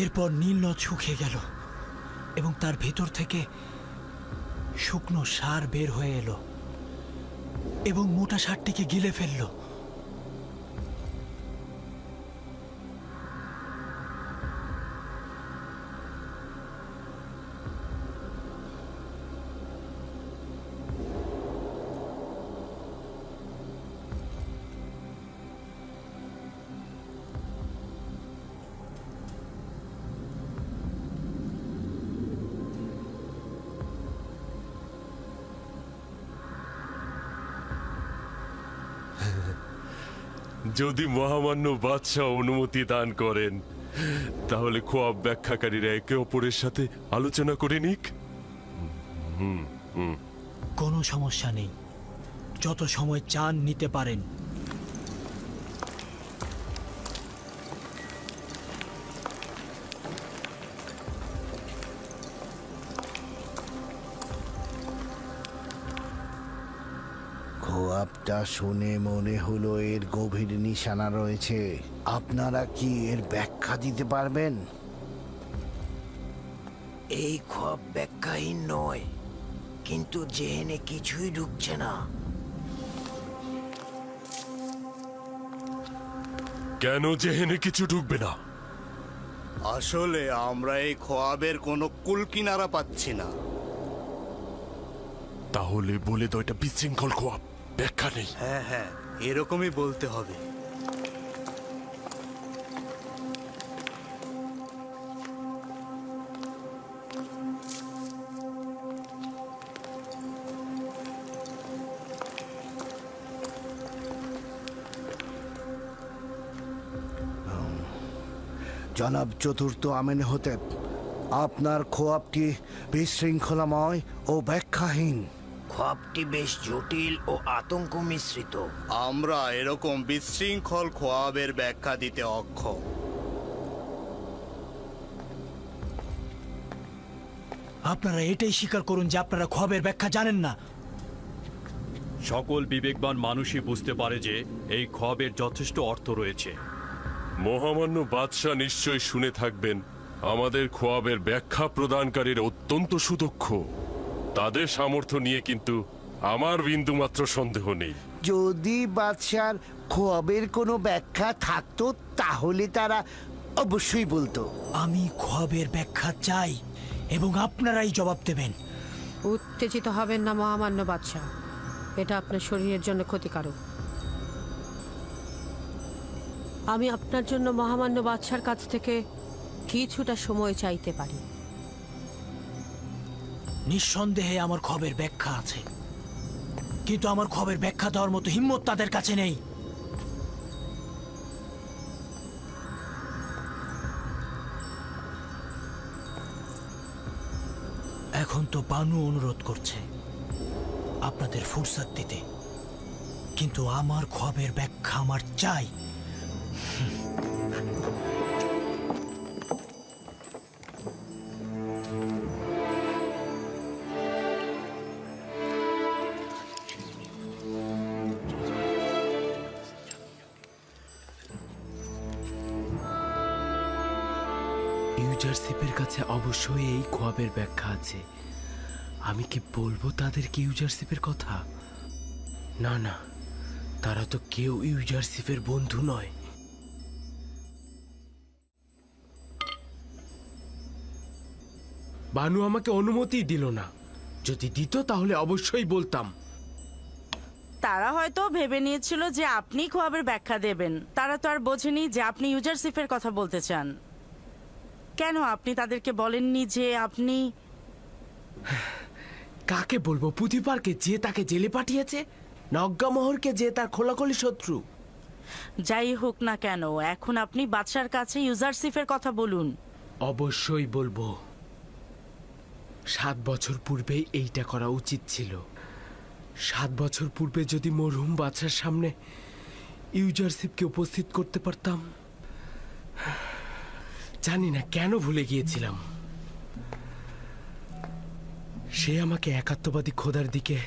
এরপর নীল নদ শুকিয়ে গেল এবং তার ভেতর থেকে শুকনো সার বের হয়ে এলো এবং মোটা সারটিকে গিলে ফেললো। যদি মহামান্য বাদশাহ অনুমতি দান করেন, তাহলে খোয়াব ব্যাখ্যাকারীরা একে অপরের সাথে আলোচনা করে নিক। কোনো সমস্যা নেই, যত সময় চান নিতে পারেন। খোয়াবটা শুনে মনে হলো এর গভীর নিশানা রয়েছে। আপনারা কি এর ব্যাখ্যা দিতে পারবেন? এই খোয়াব ব্যাখ্যাহীন নয়, কিন্তু জেহেনে কিছুই ঢুকছে না। কেন জেহেনে কিছু ঢুকবে না? আসলে আমরা এই খোয়াবের কোনো কুলকিনারা পাচ্ছি না। তাহলে বলে দাও এটা বিশৃঙ্খল খোয়াব, ব্যাখ্যা নেই। হ্যাঁ হ্যাঁ, এরকমই বলতে হবে। জনাব চতুর্থ আমেনহোতেপ, আপনার খোয়াবটি বিশৃঙ্খলাময় ও ব্যাখ্যাহীন। খোয়াবটি বেশ জটিল ও আতঙ্ক মিশ্রিত। আমরা এরকম বিশৃঙ্খল খোয়াবের ব্যাখ্যা দিতে অক্ষম। আপনারা এটাই স্বীকার করুন যে আপনারা খোয়াবের ব্যাখ্যা জানেন না। সকল বিবেকবান মানুষই বুঝতে পারে যে এই খোয়াবের যথেষ্ট অর্থ রয়েছে। মহামান্য বাদশাহ নিশ্চয় শুনে থাকবেন আমাদের খোয়াবের ব্যাখ্যা প্রদানকারীর অত্যন্ত সুদক্ষ। তাদের সামর্থ্য নিয়ে কিন্তু আমার বিন্দুমাত্র সন্দেহ নেই। যদি বাদশার খোয়াবের কোনো ব্যাখ্যা থাকতো তাহলে তারা অবশ্যই বলতো। আমি খোয়াবের ব্যাখ্যা চাই এবং আপনারাই জবাব দেবেন। উত্তেজিত হবেন না মহামান্য বাদশাহ, এটা আপনার শরীরের জন্য ক্ষতিকারক। আমি আপনার জন্য মহামান্য বাদশার কাছ থেকে কিছুটা সময় চাইতে পারি। নিঃসন্দেহে আমার খবরের ব্যাখ্যা আছে, কিন্তু আমার খবরের ব্যাখ্যা দেওয়ার মতো হিম্মত তাদের কাছে নেই। এখন তো বানু অনুরোধ করছে আপনাদের ফুরসাত দিতে, কিন্তু আমার খবরের ব্যাখ্যা আমার চাই। ইউজারশিপের কাছে অবশ্যই এই খোয়াবের ব্যাখ্যা আছে। আমি কি বলবো তাদেরকে ইউজারশিপের কথা? না না, তারা তো কেউ ইউজারশিপের বন্ধু নয়। বানু আমাকে অনুমতি দিল না। যদি দিত তাহলে অবশ্যই বলতাম। তারা হয়তো ভেবে নিয়েছিল যে আপনি খোয়াবের ব্যাখ্যা দেবেন। তারা তো আর বোঝেনি যে আপনি ইউজারশিপের কথা বলতে চান। কেন আপনি তাদেরকে বলেননি যে আপনি... কাকে বলবো? পুতিপারকে, যে তাকে জেলে পাঠিয়েছে, না অজ্ঞামোহরকে, যে তার খোলাখুলি শত্রু? যাই হোক না কেন, এখন আপনি বাদশার কাছে ইউজারশিপের কথা বলুন। অবশ্যই বলবো। 7 বছর পূর্বে এইটা করা উচিত ছিল। 7 বছর পূর্বে যদি মরহুম বাদশার সামনে ইউজারশিপকে উপস্থিত করতে পারতাম। জানি না কেন ভুলে গিয়েছিলাম। সে আমাকে একাত্মবাদী খোদার দিকে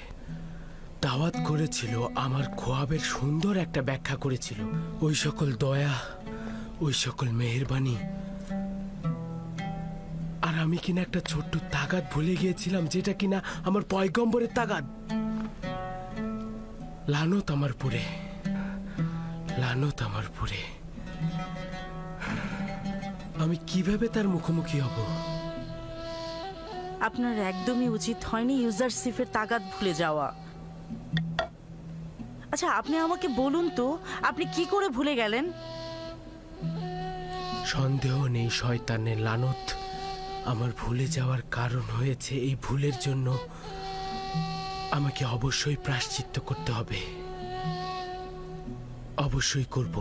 দাওয়াত করেছিল, আমার খোয়াবের সুন্দর একটা ব্যাখ্যা করেছিল। ওই সকল দয়া, ওই সকল মেহেরবানি, আর আমি কিনা একটা ছোট্ট তাগাদ ভুলে গিয়েছিলাম, যেটা কিনা আমার পয়গম্বরের তাগাদ। লানত আমার পুরে, লানত আমার পুরে। আমি কিভাবে তার মুখোমুখি হব? আপনার একদমই উচিত হয়নি ইউজারশিপের তাগাদ ভুলে যাওয়া। আচ্ছা, আপনি আমাকে বলুন তো, আপনি কি করে ভুলে গেলেন? সন্দেহ নেই শয়তানের লানত আমার ভুলে যাওয়ার কারণ হয়েছে। এই ভুলের জন্য আমাকে অবশ্যই প্রায়শ্চিত্ত করতে হবে। অবশ্যই করব।